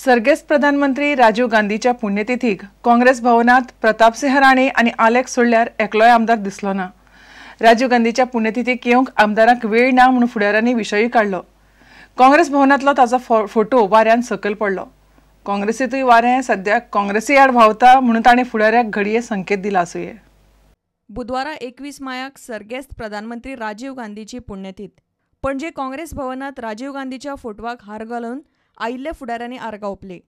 सर्गेस्त प्रधानमंत्री राजीव गांधीच्या पुण्यतिथीक काँग्रेस भवनात प्रतापसिंह राणे आणि आलेख सोडल्यार एकलोय आमदार दिसलो ना। राजीव गांधीच्या पुण्यतिथीक येवंक आमदारांक वेळ ना म्हणून फुडाऱ्यांनी विशयय काढलो। काँग्रेस भवनातलो ताचो फोटो वाऱ्यान सकयल पडलो। काँग्रेसीतूय वारें सद्याक काँग्रेसी आड व्हांवता म्हणून ताणें फुडाऱ्याक घडये संकेत दिला आसुये। बुधवारा 21 मायाक सर्गेस्त प्रधानमंत्री राजीव गांधीची पुण्यतिथ। पणजे काँग्रेस भवनात राजीव गांधीच्या फोटवाक हार घालून आयिल्ले फुडाऱ्यांनी आर्गां ओंपली।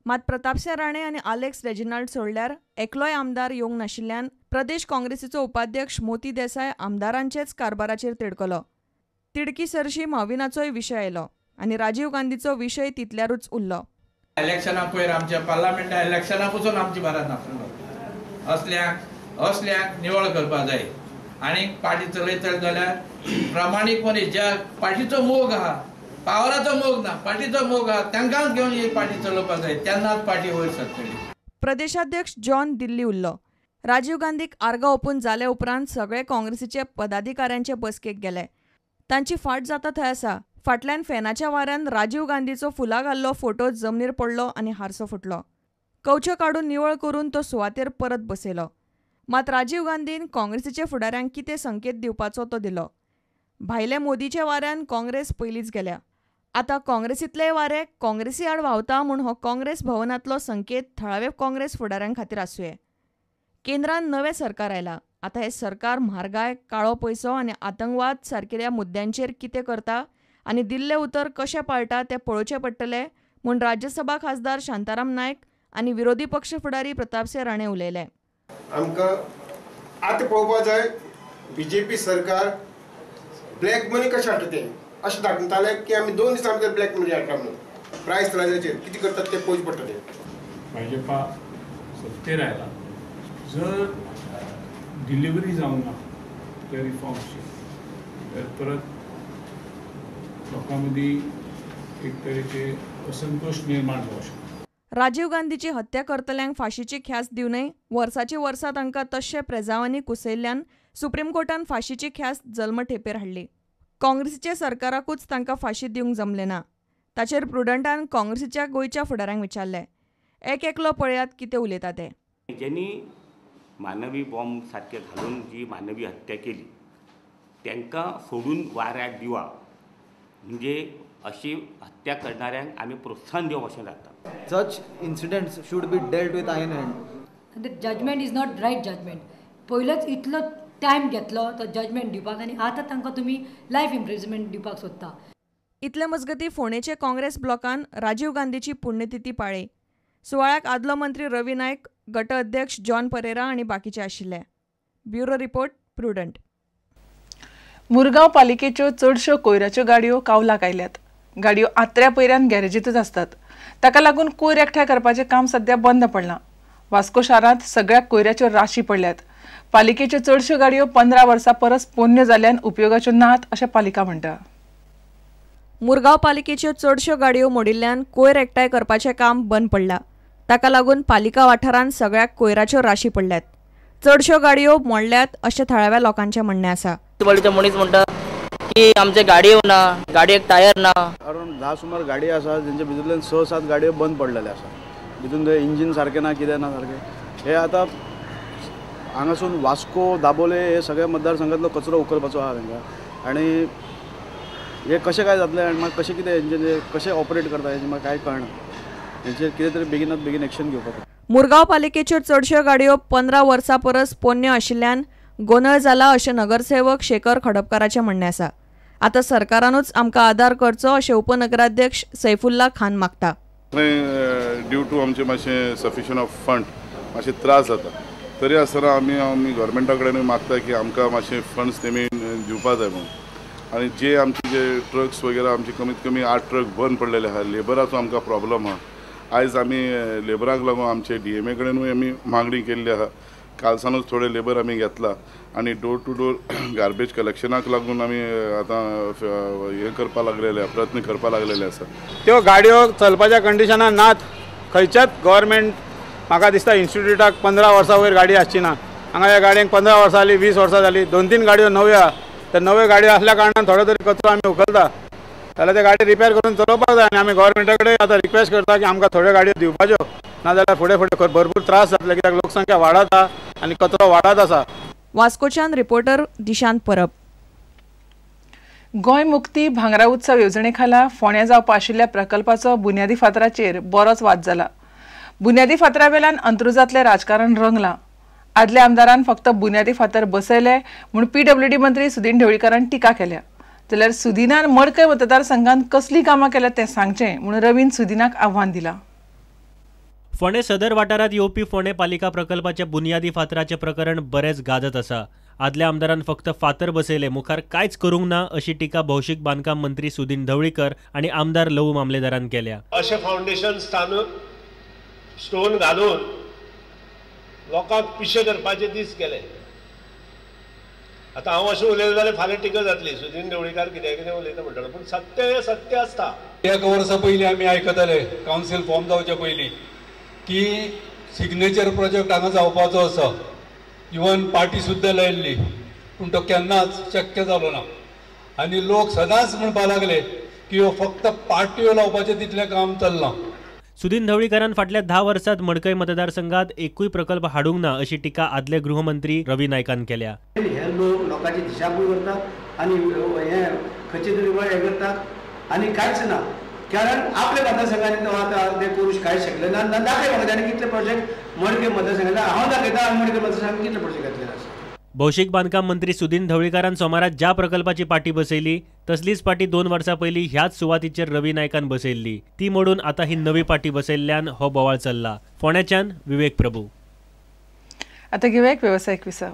मात प्रतापसिंह राणे आनी आलेक्स रेजिनाल्ड सोडल्यार एकलोय आमदार येवंक नाशिल्ल्यान प्रदेश काँग्रेसीचो उपाध्यक्ष मोती देसाय आमदारांचेच कारभाराचेर तिडकलो। तिडकी सरशी माविनाचोय विशय आयलो आनी राजीव गांधीचो विशय तितल्यारूच उरलो। इलेक्शना पयर आमच्या पार्लमेंटा इलेक्शना पसून आमची भारत नासलो। असल्याक निवळ करपा जाय आनी पार्टी चलयतले जाल्यार प्रामाणीकपणे ज्या पार्टीचो मोग आहा, पावराचो मोग ना, पार्टीचो मोग आहा, तांकांच घेवन ही पार्टी चलोवपाक जाय, तेन्नाच पार्टी वयर सरतली। प्रदेशाध्यक्ष जॉन दिल्ली उरलो। राजीव गांधीक आर्गां ओपून जाले उपरांत सगळे काँग्रेसीचे पदाधिकाऱ्यांचे बसकेक गेले। तांची फाट जाता थंय आसा। फाटल्यान फॅनाच्या वाऱ्यान राजीव गांधीचो फुलां घाल्लो फोटो जमनीर पडलो आनी हारसो फुटलो। कवचो काडून निवळ करून तो सुवातेर परत बसयलो। मात राजीव गांधीन काँग्रेसीच्या फुडाऱ्यांक कितें संकेत दिवपाचो तो दिलो। भायले मोदीच्या वाऱ्यान काँग्रेस पयलींच गेल्या। आतां काँग्रेसींतले वारे काँग्रेसी आड व्हांवता म्हूण हो काँग्रेस भवनांतलो संकेत थळावे काँग्रेस फुडाऱ्यां खातीर आसुये। केंद्रान नवें सरकार आयलां। आतां हे सरकार म्हारगाय, काळो पयसो आनी आतंकवाद सारकेल्या मुद्द्यांचेर कितें करता आनी दिल्लें उतर कशें पाळटा तें पळोवचें पडटलें म्हूण राज्यसभा खासदार शांताराम नायक आनी विरोधी पक्ष फुडारी प्रतापसिंह राणे उलयले। आमकां आतां पळोवपा जाय बीजेपी सरकार ब्लॅक मनी कशें हाडटा तें अशें दाखयताले की आमी 2 दिसां भितर ब्लॅक मनी हाडटा म्हणून प्रायस रायजाचेर कितें करतात तें पळोवचें पडटलें। भाजपा सत्तेर आयला, जर डिलिव्हरी जावंक ना त्या रिफॉर्म्सची तर परत लोकां मदीं एक तरेचे असंतोष निर्माण जावंक शकता। राजीव गांधीची हत्या करतल्यांक फाशीची ख्यास्त दिवनय वर्साची वर्सां तांकां तशे प्रेजावांनी कुसयल्ल्यान सुप्रीम कोर्टान फाशीची ख्यास्त जल्मठेपेर हाडली। काँग्रेसीच्या सरकाराकूच तांकां फाशी दिवंक जमलें ना। ताचेर प्रुडंटान काँग्रेसीच्या गोंयच्या फुडाऱ्यांक विचारलें, एकलो पळयात कितें उलयता ते। ज्यांनी मानवी बॉम्ब सारखे घालून जी मानवी हत्या केली त्यांना सोडून वाऱ्याक दिवा म्हणजे अशी हत्या करणाऱ्यांक आमी प्रोत्साहन दिवप अशें जाता। Such incidents should be dealt with iron hand. The judgment is not right judgment. पयलेच इतलो टाइम घेतलो तो जजमेंट दिवपाक आनी आतां तांकां तुमी लायफ इम्प्रिजनमेंट दिवपाक सोदता। इतले मजगती फोंडेचे काँग्रेस ब्लॉकान राजीव गांधीची पुण्यतिथी पाळ्ळी। सुवाळ्याक आदलो मंत्री रवी नायक, गट अध्यक्ष जॉन परेरा आनी बाकीचे आशिल्ले। Bureau report, Prudent. मुरगांव पालिकेच्यो चडश्यो कोयराच्यो गाडयो कावलाक आयल्यात। गाडयो आत्र्या पयऱ्यान गॅरेजींतच आसतात। ताका लागून कोयर एकठांय करपाचें काम सध्या बंद पडलां। वास्को शारांत सगळ्याक कोयऱ्याच्यो राशी पडल्यात। पालिकेच्यो चडश्यो गाडयो 15 वर्सां परस पोन्न्यो जाल्ल्यान उपयोगाच्यो नात अशें पालिका म्हणटा। मुरगांव पालिकेच्यो चडश्यो गाडयो मोडिल्ल्यान कोयर एकठांय करपाचें काम बंद पडलां। ताका लागून पालिका वाठारांत सगळ्याक कोयराच्यो राशी पडल्यात। चडश्यो गाडयो मोडल्यात अशें थळाव्या लोकांचें म्हणणें आसा। मनीस म्हणटा की आमचे गाडयो ना, गाडयेक टायर ना। अरावंड 10 सुमार गाडी आसा जेंच्या भितरल्यान 6-7 गाडयो बंद पडलेले आसा। भितून ते इंजीन सारकें ना, कितें ना सारकें। हे आतां हांगासून वास्को, दाबोले हे सगळ्या मतदारसंघातलो कचरो उखलपाचो आहा तांकां आनी हे कशें काय जातलें आनी म्हाका कशें कितें हेंचें कशें ऑपरेट करता हेंचें म्हाका कांय कळना। हेंचेर कितें तरी बेगिनात बेगीन एक्शन घेवपाक। मुरगांव पालिकेच्यो चडश्यो गाडयो 15 वर्सां परस पोन्न्यो आशिल्ल्यान गोंधळ जाला अशें नगरसेवक शेखर खडपकाराचें म्हणणें आसा। आतां सरकारानूच आमकां आदार करचो अशें उपनगराध्यक्ष सैफुल्ला खान मागता। ड्यू टू आमचे मातशें सफिशियंट ऑफ फंड मातशे त्रास जाता, तरी आसतना आमी गव्हर्मेंटा कडेन मागता की आमकां मातशे फंड्स तेमी दिवपा जाय म्हणून। आनी जे आमचे जे ट्रक्स वगैरे आमचे कमीत कमी 8 ट्रक बंद पडलेले आहा। लेबराचो आमकां प्रॉब्लम आहा। आयज आमी लेबराक लागून आमचे DMA कडेनूय आमी मागणी केल्ली आहा। कालसानूच थोडे लेबर आमी घेतला आनी डोर टू डोर गार्बेज कलेक्शनाक लागून आमी आतां हे करपा लागलेले, प्रयत्न करपा लागलेले आसा। त्यो गाडयो चलपाच्या कंडिशनान नात। खंयच्याच गव्हर्मेंट म्हाका दिसता इन्स्टिट्यूटाक 15 वर्सां वयर गाडी आसची ना। हांगा ह्या गाडयांक 15 वर्सां जाली, 20 वर्सां जाली। 2-3 गाडयो नव्यो आहा। त्या नव्यो गाडयो आसल्या कारणान थोडो तरी कचरो आमी उखलता। जाल्यार ते गाडी रिपेर करून चलोवपाक जाय आनी आमी गव्हर्मेंटा कडेन आतां रिक्वेस्ट करता की आमकां थोड्यो गाडयो दिवपाच्यो नाजाल्यार फुडें फुडें भरपूर त्रास जातले कित्याक लोकसंख्या वाडत आसा आनी कचरो वाडत आसा. वास्कोच्यान रिपोर्टर दिशांत परब. गोंय मुक्ती भांगरा उत्सव येवजणे खाला फोंड्या जावपा आशिल्ल्या प्रकल्पाचो बुन्यादी फातराचेर बरोच वाद जाला. बुन्यादी फातरा वेल्यान अंत्रुजातलें राजकारण रंगलां. आदल्या आमदारान फक्त बुन्यादी फातर बसयले म्हूण PWD मंत्री सुदीन ढवळीकरान टिका केल्या. जाल्यार सुदिनान मडकय मतदारसंघात कसली कामां केल्यात तें सांगचें म्हूण रवीन सुदिनाक आव्हान दिलां. फोंडे सदर वाठारात येवपी फोंडे पालिका प्रकल्पाच्या बुन्यादी फातराचें प्रकरण बरेच गाजत आसा. आदल्या आमदारान फक्त फातर बसयले, मुखार कांयच करूंक ना अशी टिका भौशीक बांदकाम मंत्री सुदीन ढवळीकर आनी आमदार लवू मामलेदारान केल्या. अशें फावंडेशन स्टोन घालून लोकांक पिशे करपाचे दीस केले. आतां हांव अशें उलयलें जाल्यार फाल्यां टिका जातली. सुदीन ढवळीकर कितें कितें उलयता म्हणटलो, पूण सत्य हें सत्य आसता. एक वर्सा पयलीं आमी आयकताले कावन्सील फॉर्म जावचे पयलीं की सिग्नेचर प्रोजेक्ट हांगा जावपाचो आसा. इवन पार्टी सुद्दां लायिल्ली, पूण तो केन्नाच शक्य जालो ना. आनी लोक सदांच म्हणपा लागले की हो फक्त पार्ट्यो लावपाचें तितलें काम चल्लां. सुदीन ढवळीकरान फाटल्या 10 वर्सांत मडकय मतदारसंघात एकूय प्रकल्प हाडूंक ना अशी टिका आदले गृहमंत्री रवी नायकान केल्या. हे लोकांची दिशाभूल करतात आनी हे खंयचे तरी हे करतात आनी कांयच ना. कारण आपल्या मतदारसंघांनी आतां ते करूंक कांय शकले ना. दाखय म्हाका ताणें कितले प्रोजेक्ट मडकय मतदारसंघात हांव दाखयता आनी मडकय मतदारसंघात कितले प्रोजेक्ट घातलेले आसा. भौशीक बांदकाम मंत्री सुदीन ढवळीकरान सोमारात ज्या प्रकल्पाची पाटी बसयली तसलीच पाटी 2 वर्सां पयलीं ह्याच सुवातीचेर रवी नायकान बसयल्ली. ती मोडून आतां ही नवी पाटी बसयल्ल्यान हो बोवाळ चल्ला. फोंड्याच्यान विवेक प्रभू. आतां घेवया एक वेवसायीक विसव.